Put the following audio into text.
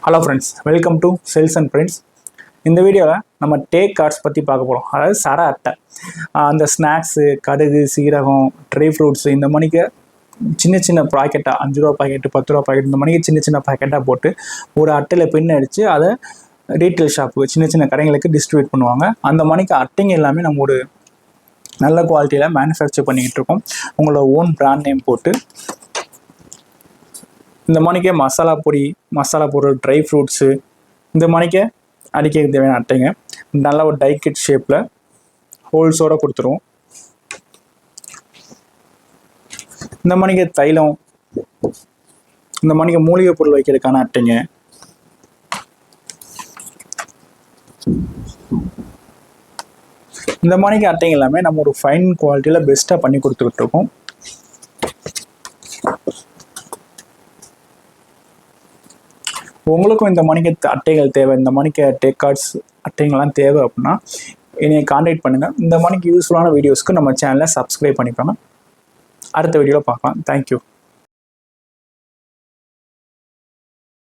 Hello friends, welcome to sales and friends. இந்த வீடியோவில் நம்ம டேக் கார்ட்ஸ் பற்றி பார்க்க போகிறோம். அதாவது சர அட்டை. அந்த ஸ்நாக்ஸு, கடுகு, சீரகம், ட்ரை ஃப்ரூட்ஸு இந்த மணிக்கு சின்ன சின்ன பாக்கெட்டாக 5 ரூபா பாக்கெட்டு, 10 ரூபா பாக்கெட் இந்த மணிக்கு சின்ன சின்ன பாக்கெட்டாக போட்டு ஒரு அட்டையில் பின் அடித்து அதை ரீட்டைல் ஷாப்புக்கு சின்ன சின்ன கடைகளுக்கு டிஸ்ட்ரிபியூட் பண்ணுவாங்க. அந்த மணிக்கு அட்டைங்க எல்லாமே நம்ம ஒரு நல்ல குவாலிட்டியில் மேனுஃபேக்சர் பண்ணிக்கிட்டு இருக்கோம். உங்களோட ஓன் பிராண்ட் நேம் போட்டு இந்த மணிக்கே மசாலா பொடி, மசாலா பொருள், ட்ரை ஃப்ரூட்ஸு இந்த மணிக்கே அடிக்க தேவையான அட்டைங்க. நல்ல ஒரு டைக்கெட் ஷேப்பில் ஹோல்ஸோடு கொடுத்துருவோம். இந்த மணிக்கு தைலம், இந்த மணிக்கு மூலிகை பொருள் வைக்கிறதுக்கான அட்டைங்க. இந்த மணிக்கு அட்டைங்க எல்லாமே நம்ம ஒரு ஃபைன் குவாலிட்டியில் பெஸ்ட்டாக பண்ணி கொடுத்துக்கிட்டு இருக்கோம். உங்களுக்கும் இந்த மணிக்கு அட்டைகள் தேவை, இந்த மணிக்கு டேக் கார்ட்ஸ் அட்டைங்கள்லாம் தேவை அப்படின்னா என்னை கான்டாக்ட் பண்ணுங்கள். இந்த மணிக்கு யூஸ்ஃபுல்லான வீடியோஸ்க்கு நம்ம சேனலை சப்ஸ்கிரைப் பண்ணிப்பாங்க. அடுத்த வீடியோவில் பார்க்கலாம். தேங்க்யூ.